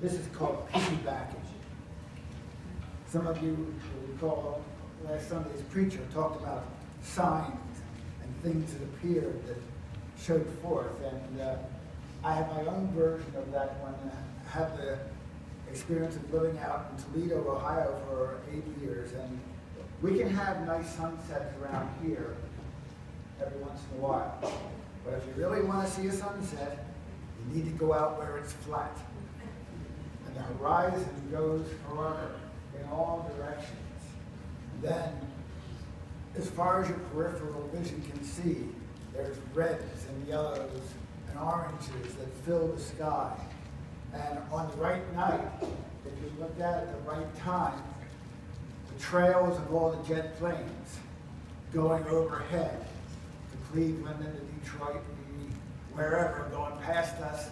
This is called piggybacking. Some of you will recall last Sunday's preacher talked about signs and things that appeared that showed forth. And I have my own version of that one. I had the experience of living out in Toledo, Ohio for 8 years. And we can have nice sunsets around here every once in a while. But if you really want to see a sunset, you need to go out where it's flat. And the horizon goes forever in all directions. Then, as far as your peripheral vision can see, there's reds and yellows and oranges that fill the sky. And on the right night, if you look at the right time, the trails of all the jet planes going overhead to Cleveland and to Detroit and wherever, going past us,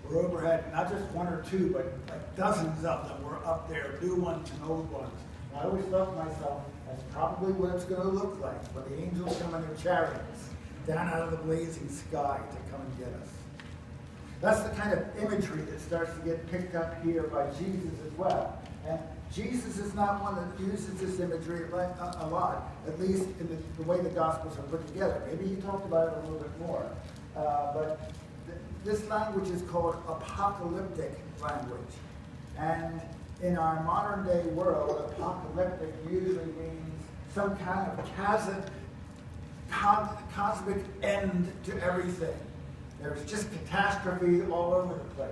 were overhead, not just one or two, but like dozens of them were up there, new ones and old ones. And I always thought to myself, that's probably what it's going to look like when the angels come in their chariots down out of the blazing sky to come and get us. That's the kind of imagery that starts to get picked up here by Jesus as well. And Jesus is not one that uses this imagery a lot, at least in the way the Gospels are put together. Maybe he talked about it a little bit more. But this language is called apocalyptic language. And in our modern day world, apocalyptic usually means some kind of cosmic end to everything. There's just catastrophe all over the place.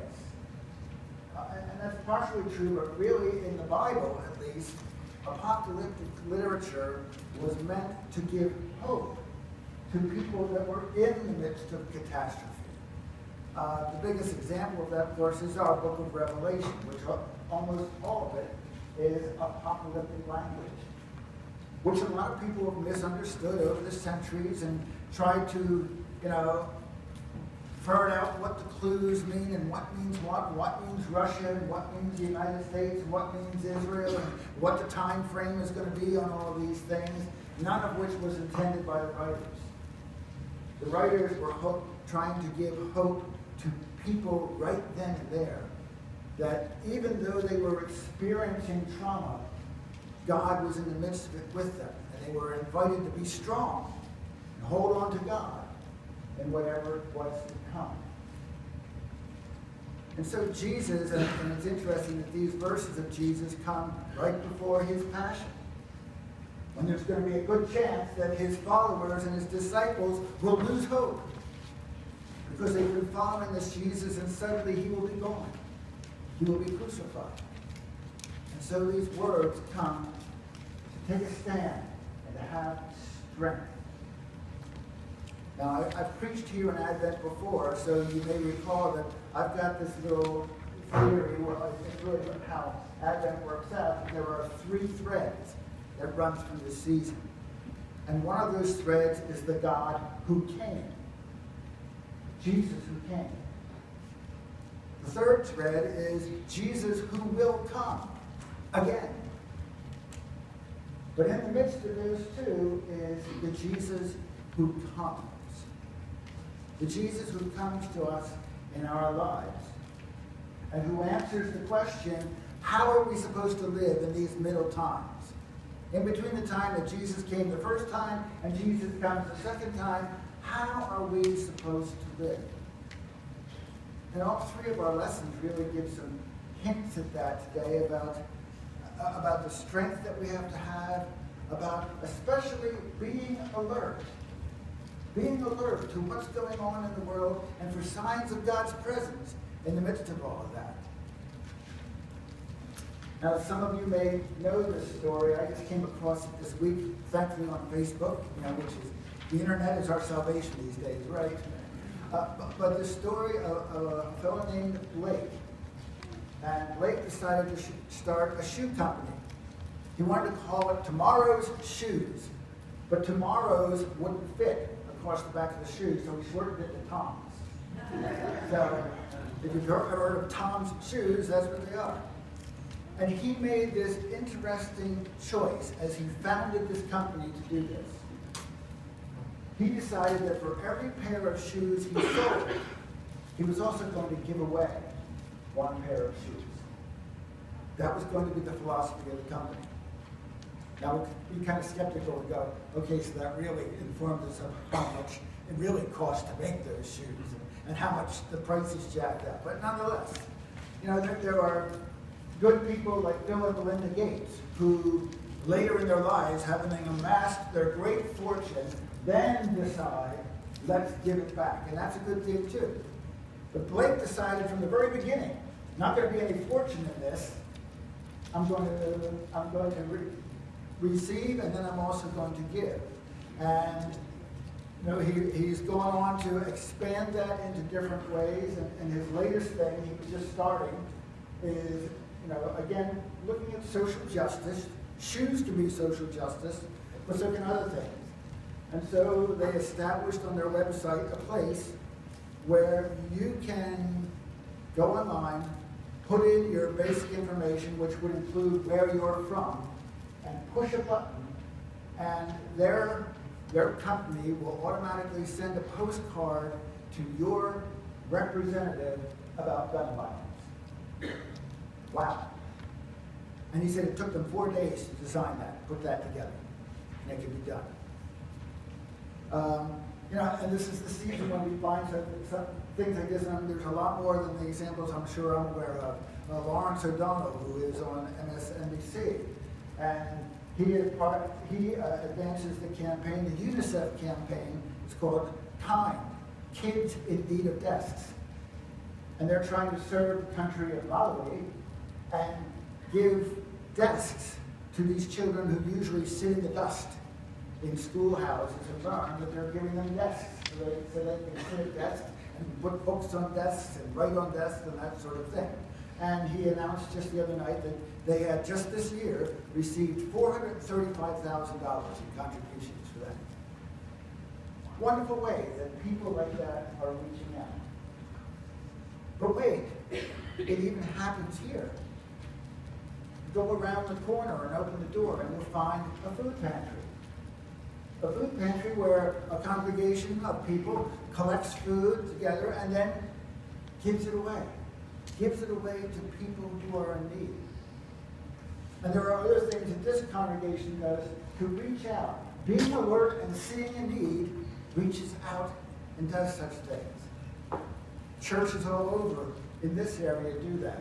And that's partially true, but really in the Bible, at least, apocalyptic literature was meant to give hope to people that were in the midst of catastrophe. The biggest example of that, of course, is our book of Revelation, which almost all of it is apocalyptic language, which a lot of people have misunderstood over the centuries and tried to, ferret out what the clues mean and what means what means Russia and what means the United States and what means Israel and what the time frame is going to be on all of these things, none of which was intended by the writers. The writers were trying to give hope to people right then and there, that even though they were experiencing trauma, God was in the midst of it with them, and they were invited to be strong and hold on to God in whatever it was to come. And so Jesus, and it's interesting that these verses of Jesus come right before his passion, when there's going to be a good chance that his followers and his disciples will lose hope because they've been following this Jesus and suddenly he will be gone. He will be crucified. And so these words come to take a stand and to have strength. Now, I've preached here in Advent before, so you may recall that I've got this little theory, well, it's really how Advent works out. There are 3 threads that run through the season. And one of those threads is the God who came. Jesus who came. The third thread is Jesus who will come again. But in the midst of those two is the Jesus who comes. The Jesus who comes to us in our lives and who answers the question, how are we supposed to live in these middle times? In between the time that Jesus came the first time and Jesus comes the second time, how are we supposed to live? And all 3 of our lessons really give some hints at that today about the strength that we have to have, about especially being alert to what's going on in the world and for signs of God's presence in the midst of all of that. Now, some of you may know this story. I just came across it this week, thankfully on Facebook, which is, the internet is our salvation these days, right? But the story of a fellow named Blake. And Blake decided to start a shoe company. He wanted to call it Tomorrow's Shoes, but Tomorrow's wouldn't fit across the back of the shoe, so he shortened it to Tom's. So, if you've ever heard of Tom's Shoes, that's what they are. And he made this interesting choice as he founded this company to do this. He decided that for every pair of shoes he sold, he was also going to give away 1 pair of shoes. That was going to be the philosophy of the company. Now, we'd be kind of skeptical and go, okay, so that really informs us of how much it really costs to make those shoes and how much the price is jacked up. But nonetheless, there are good people like Bill and Melinda Gates who later in their lives, having amassed their great fortune, then decide, let's give it back. And that's a good thing too. But Blake decided from the very beginning, not going to be any fortune in this. I'm going to receive, and then I'm also going to give. And he's going on to expand that into different ways. And his latest thing, he was just starting, is again looking at social justice. Shoes can be social justice, but so can other things. And so they established on their website a place where you can go online, put in your basic information, which would include where you're from, and push a button, and their company will automatically send a postcard to your representative about gun violence. Wow. And he said it took them 4 days to design that, put that together, and it could be done. And this is the season when we find some things like this, and there's a lot more than the examples I'm sure I'm aware of. Lawrence O'Donnell, who is on MSNBC, and he advances the campaign, the UNICEF campaign. It's called Time, Kids in Need of Desks. And they're trying to serve the country of Malawi and give desks to these children who usually sit in the dust in schoolhouses and learn, that they're giving them desks so they can sit at desks and put books on desks and write on desks and that sort of thing. And he announced just the other night that they had just this year received $435,000 in contributions for that. Wonderful way that people like that are reaching out. But wait, it even happens here. Go around the corner and open the door and you'll find a food pantry. A food pantry where a congregation of people collects food together and then gives it away. Gives it away to people who are in need. And there are other things that this congregation does to reach out. Being alert and seeing a need reaches out and does such things. Churches all over in this area do that.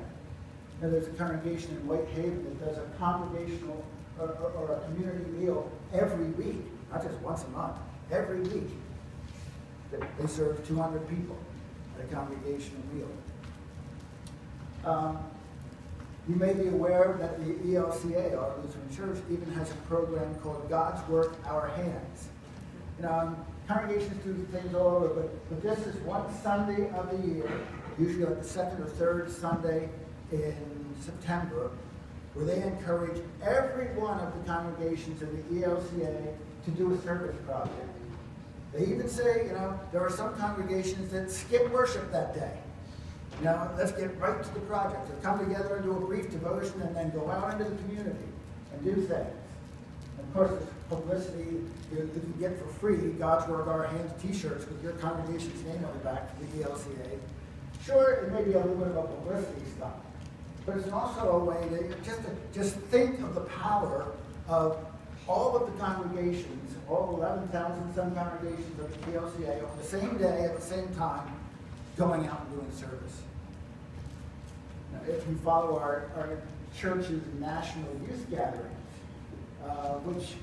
Now, there's a congregation in Whitehaven that does a congregational or a community meal every week, not just once a month, every week. They serve 200 people at a congregational meal. You may be aware that the ELCA, our Lutheran Church, even has a program called God's Work, Our Hands. Congregations do things all over, but this is one Sunday of the year, usually like the second or third Sunday in September, where they encourage every one of the congregations in the ELCA to do a service project. They even say, there are some congregations that skip worship that day. Let's get right to the project. They come together and do a brief devotion and then go out into the community and do things. And of course, there's publicity you can get for free, God's Work, Our Hands t-shirts with your congregation's name on the back for the ELCA. Sure, it may be a little bit of a publicity stuff, but it's also a way to just think of the power of all of the congregations, all 11,000 some congregations of the ELCA on the same day at the same time, going out and doing service. Now, if you follow our church's national youth gatherings, which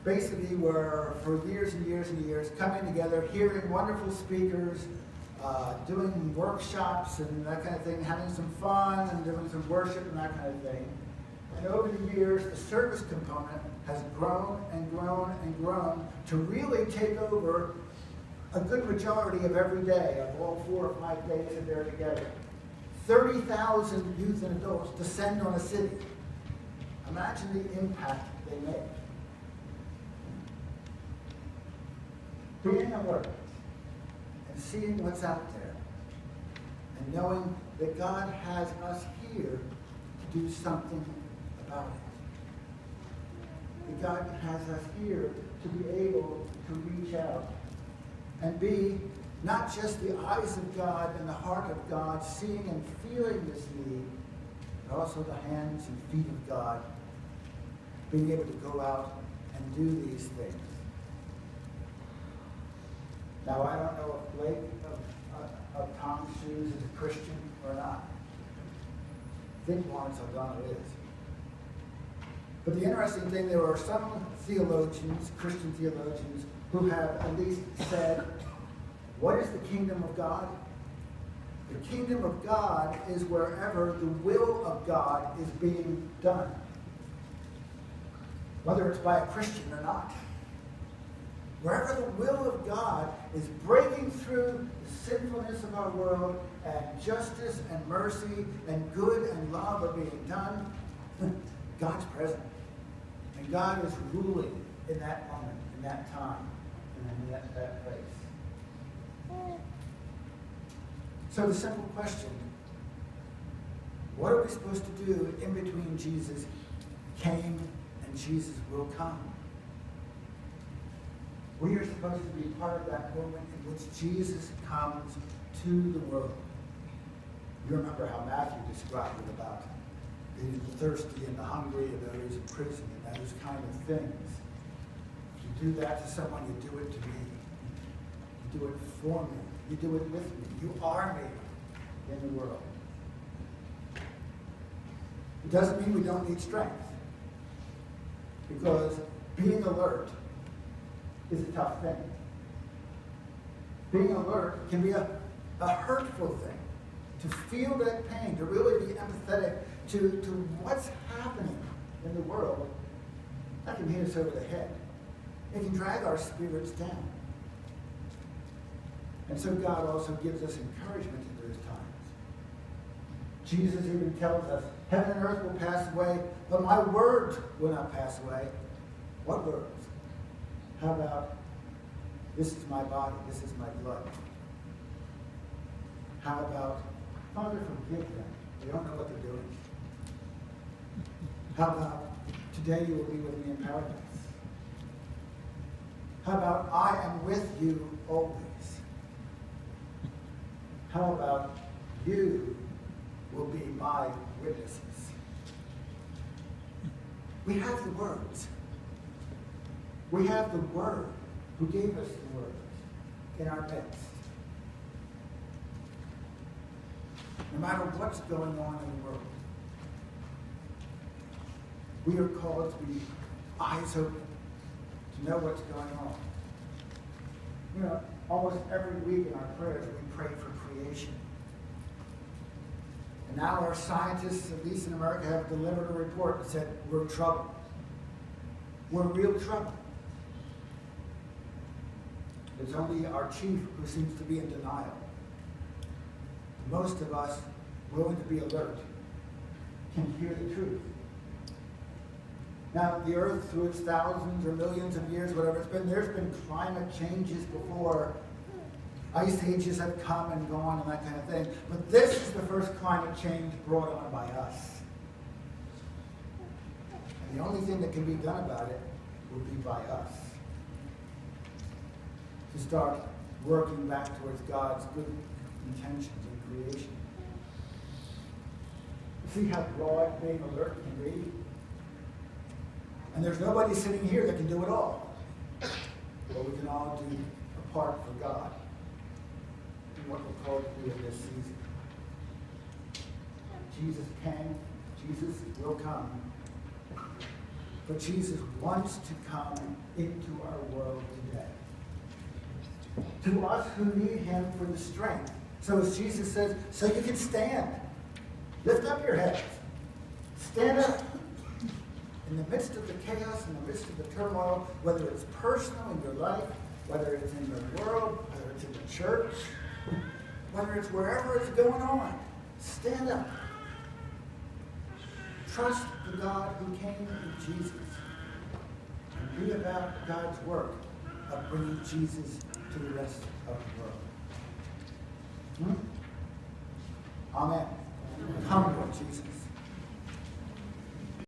basically were for years and years and years coming together, hearing wonderful speakers, doing workshops and that kind of thing, having some fun and doing some worship and that kind of thing. And over the years, the service component has grown and grown and grown to really take over a good majority of every day, of all 4 or 5 days that they're together. 30,000 youth and adults descend on a city. Imagine the impact they make. Being alert and seeing what's out there and knowing that God has us here to do something about it. That God has us here to be able to reach out and be not just the eyes of God and the heart of God seeing and feeling this need, but also the hands and feet of God, being able to go out and do these things. Now, I don't know if Blake of Tom's Shoes is a Christian or not. I think Lawrence O'Donnell is. But the interesting thing, there are some theologians, Christian theologians, who have at least said, what is the kingdom of God? The kingdom of God is wherever the will of God is being done. Whether it's by a Christian or not. Wherever the will of God is breaking through the sinfulness of our world, and justice and mercy and good and love are being done, God's present. And God is ruling in that moment, in that time, and in that place. So the simple question, what are we supposed to do in between Jesus came and Jesus will come? We are supposed to be part of that moment in which Jesus comes to the world. You remember how Matthy described it about the thirsty and the hungry and those in prison and those kind of things. If you do that to someone, you do it to me. You do it for me. You do it with me. You are me in the world. It doesn't mean we don't need strength. Because being alert is a tough thing. Being alert can be a hurtful thing. To feel that pain, to really be empathetic to what's happening in the world, that can hit us over the head. It can drag our spirits down. And so God also gives us encouragement in those times. Jesus even tells us, heaven and earth will pass away, but my words will not pass away. What words? How about, this is my body, this is my blood? How about, Father, forgive them. They don't know what they're doing. How about, today you will be with me in paradise? How about, I am with you always? How about, you will be my witnesses? We have the words. We have the Word who gave us the words in our midst. No matter what's going on in the world, we are called to be eyes open, to know what's going on. You know, almost every week in our prayers, we pray for creation. And now our scientists, at least in America, have delivered a report that said, we're in trouble. We're in real trouble. It's only our chief who seems to be in denial. Most of us, willing to be alert, can hear the truth. Now, the earth, through its thousands or millions of years, whatever it's been, there's been climate changes before. Ice ages have come and gone and that kind of thing. But this is the first climate change brought on by us. And the only thing that can be done about it would be by us. To start working back towards God's good intentions in creation. See how broad being alert can be? And there's nobody sitting here that can do it all. But we can all do a part for God in what we're called to do in this season. Jesus can, Jesus will come. But Jesus wants to come into our world today. To us who need him for the strength. So as Jesus says, so you can stand. Lift up your heads. Stand up. In the midst of the chaos, in the midst of the turmoil, whether it's personal in your life, whether it's in your world, whether it's in the church, whether it's wherever it's going on, stand up. Trust the God who came in Jesus. And be about God's work of bringing Jesus to the rest of the world. Amen. Come, Lord Jesus.